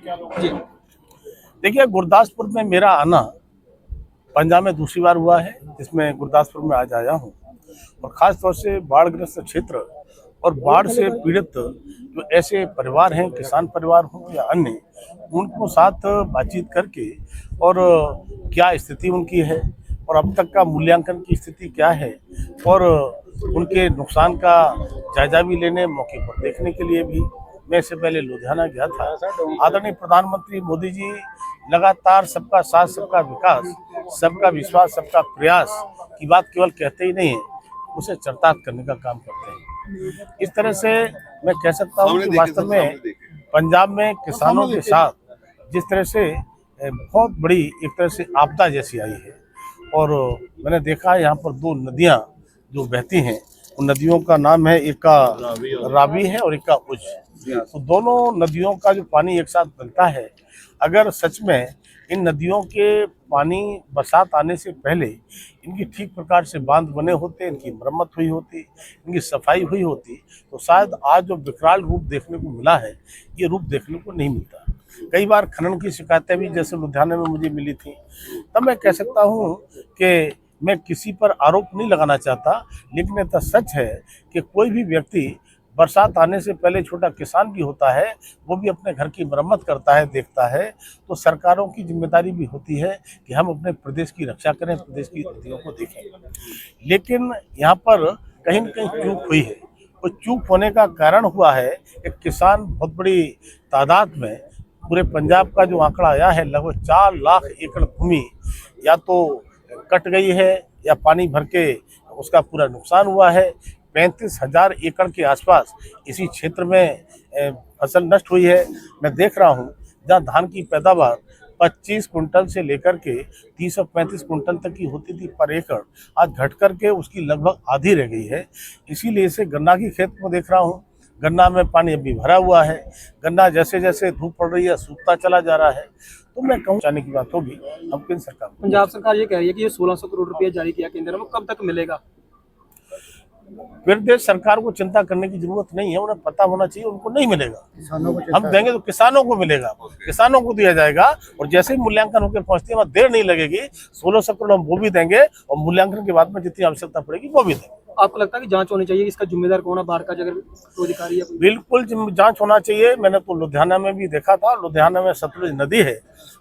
जी। देखिए, गुरदासपुर में मेरा आना पंजाब में दूसरी बार हुआ है, जिसमें गुरदासपुर में आज आया हूँ और ख़ास तौर से बाढ़ग्रस्त क्षेत्र और बाढ़ से पीड़ित जो ऐसे परिवार हैं, किसान परिवार हों या अन्य, उनको साथ बातचीत करके और क्या स्थिति उनकी है और अब तक का मूल्यांकन की स्थिति क्या है और उनके नुकसान का जायजा भी लेने, मौके पर देखने के लिए भी मैं इससे पहले लुधियाना गया था। आदरणीय प्रधानमंत्री मोदी जी लगातार सबका साथ, सबका विकास, सबका विश्वास, सबका प्रयास की बात केवल कहते ही नहीं है, उसे चरितार्थ करने का काम करते हैं। इस तरह से मैं कह सकता हूँ कि वास्तव में पंजाब में किसानों के साथ जिस तरह से बहुत बड़ी एक तरह से आपदा जैसी आई है और मैंने देखा है यहाँ पर दो नदियाँ जो बहती हैं, उन नदियों का नाम है, एक का रावी है और एक का उज। तो दोनों नदियों का जो पानी एक साथ बनता है, अगर सच में इन नदियों के पानी बरसात आने से पहले इनकी ठीक प्रकार से बांध बने होते, इनकी मरम्मत हुई होती, इनकी सफाई हुई होती, तो शायद आज जो विकराल रूप देखने को मिला है, ये रूप देखने को नहीं मिलता। कई बार खनन की शिकायतें भी जैसे लुधियाना में मुझे मिली थी, तब मैं कह सकता हूँ कि मैं किसी पर आरोप नहीं लगाना चाहता, लेकिन यह सच है कि कोई भी व्यक्ति बरसात आने से पहले, छोटा किसान भी होता है, वो भी अपने घर की मरम्मत करता है, देखता है। तो सरकारों की जिम्मेदारी भी होती है कि हम अपने प्रदेश की रक्षा करें, प्रदेश की नदियों को देखें। लेकिन यहाँ पर कहीं न कहीं चूक हुई है। वो चूक होने का कारण हुआ है कि किसान बहुत बड़ी तादाद में, पूरे पंजाब का जो आंकड़ा आया है, लगभग 4 लाख एकड़ भूमि या तो कट गई है या पानी भर के उसका पूरा नुकसान हुआ है। 35,000 एकड़ के आसपास इसी क्षेत्र में फसल नष्ट हुई है। मैं देख रहा हूँ जहाँ धान की पैदावार 25 कुंटल से लेकर के 335 कुंटल तक की होती थी पर एकड़, आज घट कर के उसकी लगभग आधी रह गई है। इसीलिए इसे गन्ना की खेत में देख रहा हूँ, गन्ना में पानी अभी भरा हुआ है, गन्ना जैसे जैसे धूप पड़ रही है सूखता चला जा रहा है। तो मैं कहूँ जाने की बात होगी अब केंद्र सरकार। पंजाब सरकार ये कह रही है कि ये 1600 करोड़ रुपया जारी किया केंद्र ने, वो कब तक मिलेगा? प्रदेश सरकार को चिंता करने की जरूरत नहीं है, उन्हें पता होना चाहिए उनको नहीं मिलेगा। हम देंगे तो किसानों को मिलेगा, किसानों को दिया जाएगा और जैसे ही मूल्यांकन होकर पहुंचती है, वहाँ देर नहीं लगेगी। 1600 करोड़ हम वो भी देंगे और मूल्यांकन के बाद में जितनी आवश्यकता पड़ेगी वो भी देंगे। आपको लगता है कि जांच होनी चाहिए, इसका जिम्मेदार कौन है, बाहर का अगर कोई अधिकारी है? बिल्कुल जांच होना चाहिए। मैंने तो लुधियाना में भी देखा था, लुधियाना में सतलुज नदी है,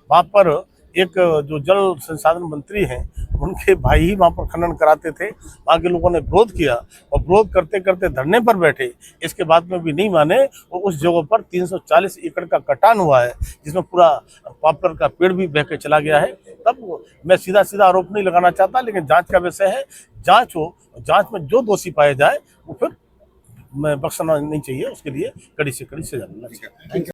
वहाँ पर एक जो जल संसाधन मंत्री हैं, उनके भाई ही वहाँ पर खनन कराते थे। वहाँ के लोगों ने विरोध किया और विरोध करते करते धरने पर बैठे, इसके बाद में भी नहीं माने और उस जगह पर 340 एकड़ का कटान हुआ है, जिसमें पूरा पॉपुलर का पेड़ भी बह के चला गया है। तब मैं सीधा सीधा आरोप नहीं लगाना चाहता, लेकिन जांच का विषय है, जांच हो, जांच में जो दोषी पाए जाए वो फिर बख्शना नहीं चाहिए, उसके लिए कड़ी से कड़ी सजा मिलना चाहिए।